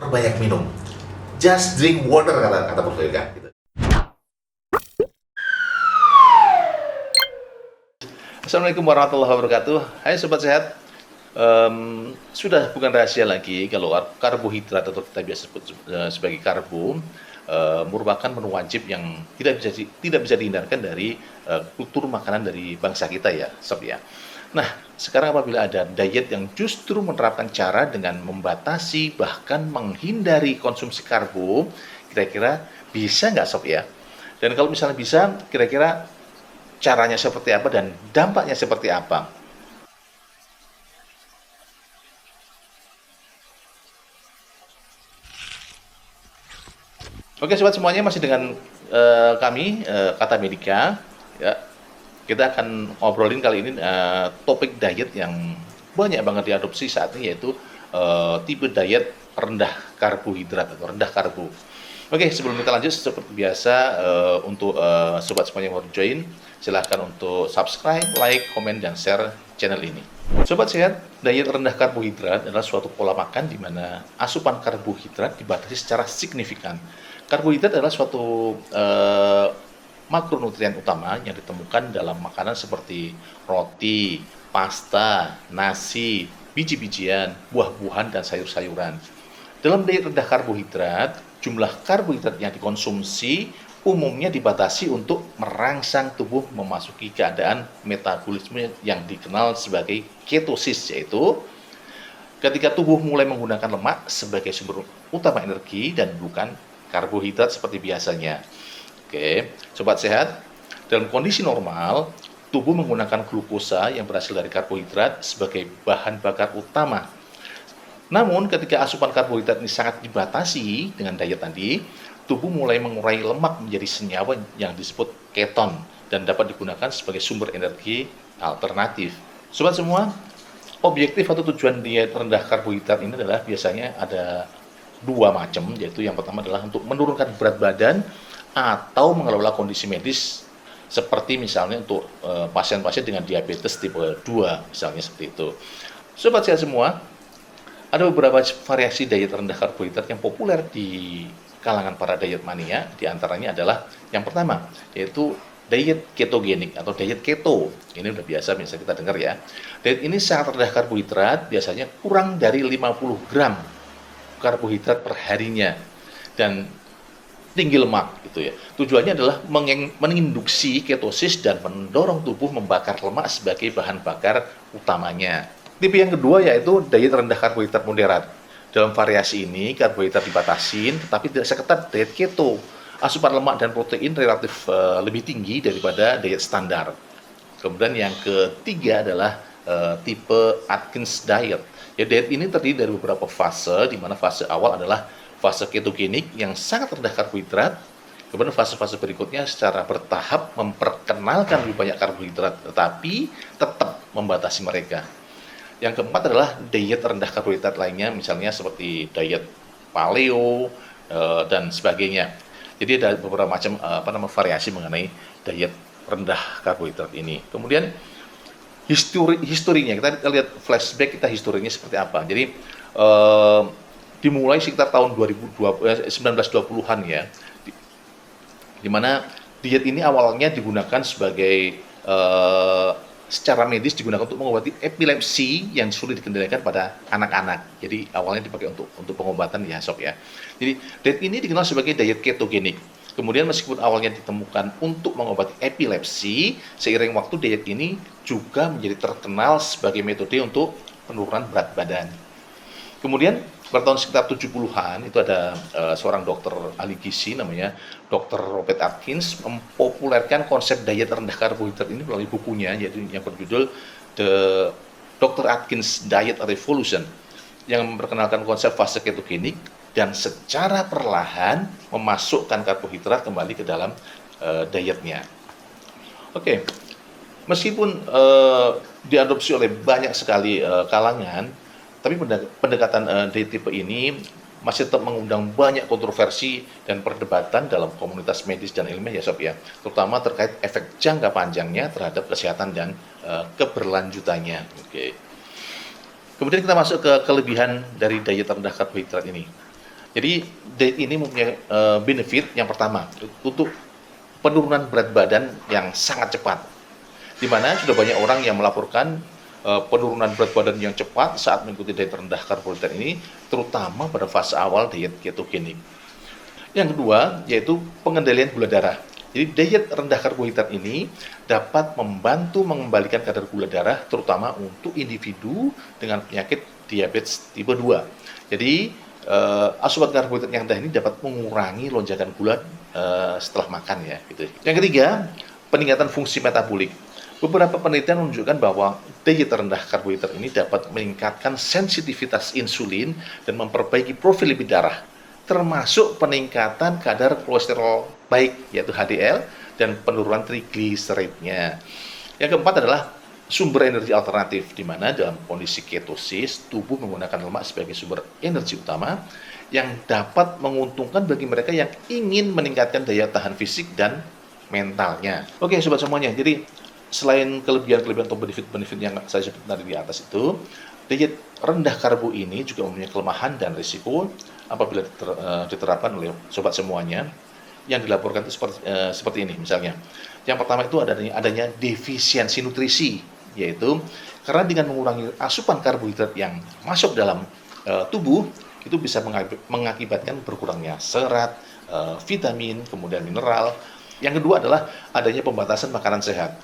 banyak minum. Just drink water, kata Prof. Yoga. Gitu. Assalamualaikum warahmatullahi wabarakatuh. Hai Sobat Sehat. Sudah bukan rahasia lagi kalau karbohidrat atau kita biasa sebut sebagai karbo merupakan menu wajib yang tidak bisa dihindarkan dari kultur makanan dari bangsa kita ya, Sob ya. Nah, sekarang apabila ada diet yang justru menerapkan cara dengan membatasi bahkan menghindari konsumsi karbo, kira-kira bisa nggak, Sob ya? Dan kalau misalnya bisa, kira-kira caranya seperti apa dan dampaknya seperti apa? Oke, sobat semuanya, masih dengan kami Kata Medika ya. Kita akan ngobrolin kali ini topik diet yang banyak banget diadopsi saat ini, yaitu tipe diet rendah karbohidrat atau rendah karbo. Oke, sebelum kita lanjut, seperti biasa untuk sobat semuanya yang baru join, silahkan untuk subscribe, like, komen, dan share channel ini. Sobat sehat, diet rendah karbohidrat adalah suatu pola makan di mana asupan karbohidrat dibatasi secara signifikan. Karbohidrat adalah suatu makronutrien utama yang ditemukan dalam makanan seperti roti, pasta, nasi, biji-bijian, buah-buahan, dan sayur-sayuran. Dalam diet rendah karbohidrat, jumlah karbohidrat yang dikonsumsi umumnya dibatasi untuk merangsang tubuh memasuki keadaan metabolisme yang dikenal sebagai ketosis, yaitu ketika tubuh mulai menggunakan lemak sebagai sumber utama energi dan bukan karbohidrat seperti biasanya. Oke, sobat sehat, dalam kondisi normal, tubuh menggunakan glukosa yang berasal dari karbohidrat sebagai bahan bakar utama. Namun, ketika asupan karbohidrat ini sangat dibatasi dengan diet tadi, tubuh mulai mengurai lemak menjadi senyawa yang disebut keton dan dapat digunakan sebagai sumber energi alternatif. Sobat semua, objektif atau tujuan diet rendah karbohidrat ini adalah biasanya ada dua macam, yaitu yang pertama adalah untuk menurunkan berat badan atau mengelola kondisi medis, seperti misalnya untuk pasien-pasien dengan diabetes tipe 2, misalnya seperti itu. Sobat sehat semua, ada beberapa variasi diet rendah karbohidrat yang populer di kalangan para diet mania. Di antaranya adalah yang pertama, yaitu diet ketogenik atau diet keto. Ini udah biasa kita dengar ya. Diet ini sangat rendah karbohidrat, biasanya kurang dari 50 gram karbohidrat per harinya dan tinggi lemak gitu ya. Tujuannya adalah menginduksi ketosis dan mendorong tubuh membakar lemak sebagai bahan bakar utamanya. Tipe yang kedua yaitu diet rendah karbohidrat moderat. Dalam variasi ini karbohidrat dibatasin tetapi tidak seketat diet keto. Asupan lemak dan protein relatif lebih tinggi daripada diet standar. Kemudian yang ketiga adalah tipe Atkins diet. Ya, diet ini terdiri dari beberapa fase, di mana fase awal adalah fase ketogenik yang sangat rendah karbohidrat. Kemudian fase-fase berikutnya secara bertahap memperkenalkan lebih banyak karbohidrat, tetapi tetap membatasi mereka. Yang keempat adalah diet rendah karbohidrat lainnya, misalnya seperti diet paleo dan sebagainya. Jadi ada beberapa macam variasi mengenai diet rendah karbohidrat ini. Kemudian historinya, kita lihat flashback, kita historinya seperti apa. Jadi dimulai sekitar tahun 1920-an ya, di mana diet ini awalnya digunakan sebagai secara medis, digunakan untuk mengobati epilepsi yang sulit dikendalikan pada anak-anak. Jadi awalnya dipakai untuk pengobatan ya, sob ya. Jadi diet ini dikenal sebagai diet ketogenik. Kemudian meskipun awalnya ditemukan untuk mengobati epilepsi, seiring waktu diet ini juga menjadi terkenal sebagai metode untuk penurunan berat badan. Kemudian pada tahun sekitar 70-an itu ada seorang dokter ahli gizi namanya Dr. Robert Atkins mempopulerkan konsep diet rendah karbohidrat ini melalui bukunya, yaitu yang berjudul The Dr. Atkins Diet Revolution, yang memperkenalkan konsep fase ketogenik dan secara perlahan memasukkan karbohidrat kembali ke dalam dietnya. Oke, meskipun diadopsi oleh banyak sekali kalangan, tapi pendekatan diet tipe ini masih tetap mengundang banyak kontroversi dan perdebatan dalam komunitas medis dan ilmiah ya, sob ya, terutama terkait efek jangka panjangnya terhadap kesehatan dan keberlanjutannya. Oke. Kemudian kita masuk ke kelebihan dari diet rendah karbohidrat ini. Jadi diet ini mempunyai benefit yang pertama untuk penurunan berat badan yang sangat cepat, di mana sudah banyak orang yang melaporkan penurunan berat badan yang cepat saat mengikuti diet rendah karbohidrat ini, terutama pada fase awal diet ketogenik. Yang kedua, yaitu pengendalian gula darah. Jadi diet rendah karbohidrat ini dapat membantu mengembalikan kadar gula darah, terutama untuk individu dengan penyakit diabetes tipe 2. Jadi, asupan karbohidrat yang rendah ini dapat mengurangi lonjakan gula setelah makan ya. Gitu. Yang ketiga, peningkatan fungsi metabolik. Beberapa penelitian menunjukkan bahwa diet rendah karbohidrat ini dapat meningkatkan sensitivitas insulin dan memperbaiki profil lipid darah, termasuk peningkatan kadar kolesterol baik, yaitu HDL, dan penurunan trigliseridnya. Yang keempat adalah sumber energi alternatif, di mana dalam kondisi ketosis, tubuh menggunakan lemak sebagai sumber energi utama yang dapat menguntungkan bagi mereka yang ingin meningkatkan daya tahan fisik dan mentalnya. Oke, sobat semuanya, jadi selain kelebihan-kelebihan atau benefit-benefit yang saya sebut tadi di atas itu, diet rendah karbo ini juga mempunyai kelemahan dan risiko apabila diterapkan oleh sobat semuanya, yang dilaporkan itu seperti ini misalnya. Yang pertama itu adanya defisiensi nutrisi, yaitu karena dengan mengurangi asupan karbohidrat yang masuk dalam tubuh, itu bisa mengakibatkan berkurangnya serat, vitamin, kemudian mineral. Yang kedua adalah adanya pembatasan makanan sehat.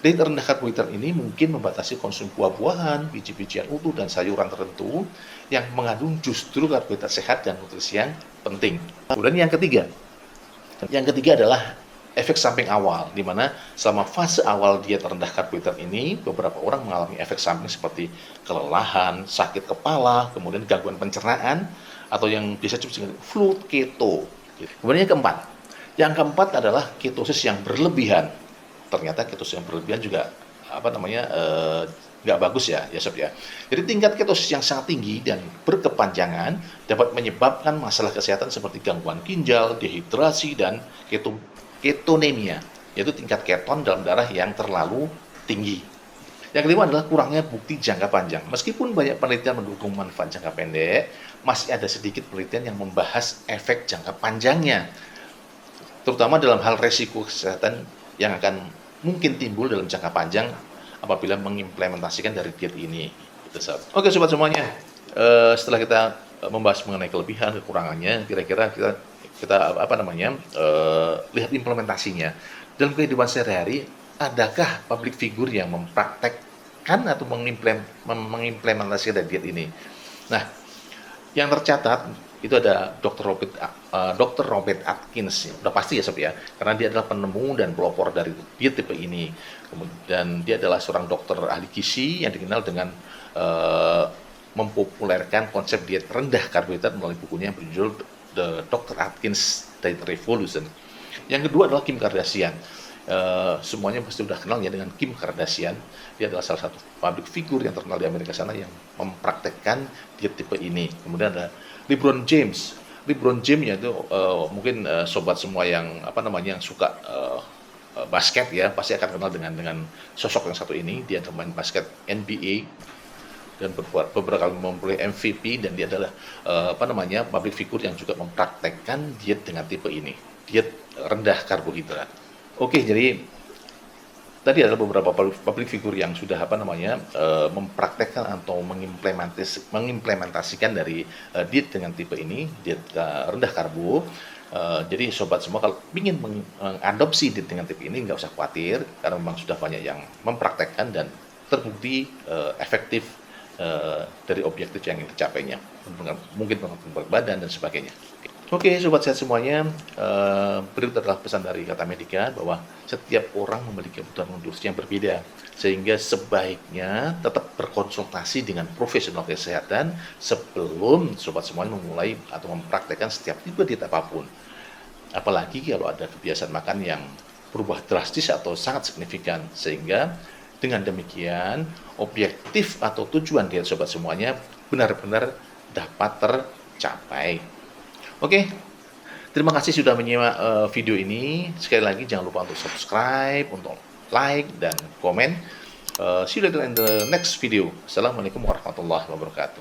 Diet rendah karbohidrat ini mungkin membatasi konsumsi buah-buahan, biji-bijian utuh, dan sayuran tertentu yang mengandung justru karbohidrat sehat dan nutrisi yang penting. Kemudian yang ketiga adalah efek samping awal, di mana selama fase awal diet rendah karbohidrat ini, beberapa orang mengalami efek samping seperti kelelahan, sakit kepala, kemudian gangguan pencernaan, atau yang biasa disebut sebagai flu keto. Kemudian yang keempat adalah ketosis yang berlebihan. Ternyata ketosis yang berlebihan juga nggak bagus ya sob ya. Jadi tingkat ketosis yang sangat tinggi dan berkepanjangan dapat menyebabkan masalah kesehatan seperti gangguan ginjal, dehidrasi, dan ketonemia, yaitu tingkat keton dalam darah yang terlalu tinggi. Yang kelima adalah kurangnya bukti jangka panjang. Meskipun banyak penelitian mendukung manfaat jangka pendek, masih ada sedikit penelitian yang membahas efek jangka panjangnya, terutama dalam hal resiko kesehatan yang akan mungkin timbul dalam jangka panjang apabila mengimplementasikan dari diet ini. Oke sobat semuanya, setelah kita membahas mengenai kelebihan, kekurangannya, kira-kira kita lihat implementasinya dalam kehidupan sehari-hari. Adakah public figure yang mempraktekkan atau mengimplementasikan dari diet ini? Nah, yang tercatat itu ada Dr. Robert Atkins, udah pasti ya sob ya, karena dia adalah penemu dan pelopor dari diet tipe ini. Kemudian dia adalah seorang dokter ahli gizi yang dikenal dengan mempopulerkan konsep diet rendah karbohidrat melalui bukunya yang berjudul The Dr. Atkins Diet Revolution. Yang kedua adalah Kim Kardashian. Semuanya pasti sudah kenal ya dengan Kim Kardashian. Dia adalah salah satu public figure yang terkenal di Amerika sana yang mempraktekkan diet tipe ini. Kemudian ada LeBron James yaitu mungkin sobat semua yang yang suka basket ya pasti akan kenal dengan sosok yang satu ini. Dia pemain basket NBA dan beberapa kali memperoleh MVP, dan dia adalah public figure yang juga mempraktekkan diet dengan tipe ini, diet rendah karbohidrat. Oke, jadi tadi adalah beberapa public figure yang sudah mempraktekkan atau mengimplementasikan dari diet dengan tipe ini, diet rendah karbo. Jadi sobat semua kalau ingin mengadopsi diet dengan tipe ini nggak usah khawatir, karena memang sudah banyak yang mempraktekkan dan terbukti efektif dari objektif yang ingin dicapainya, mungkin menurunkan berat badan dan sebagainya. Oke, sobat sehat semuanya, berikut adalah pesan dari Kata Medika bahwa setiap orang memiliki kebutuhan nutrisi yang berbeda, sehingga sebaiknya tetap berkonsultasi dengan profesional kesehatan sebelum sobat semuanya memulai atau mempraktekkan setiap tipe diet apapun. Apalagi kalau ada kebiasaan makan yang berubah drastis atau sangat signifikan, sehingga dengan demikian objektif atau tujuan diet sobat semuanya benar-benar dapat tercapai. Oke, terima kasih sudah menyimak video ini. Sekali lagi jangan lupa untuk subscribe, untuk like, dan komen. See you later in the next video. Assalamualaikum warahmatullahi wabarakatuh.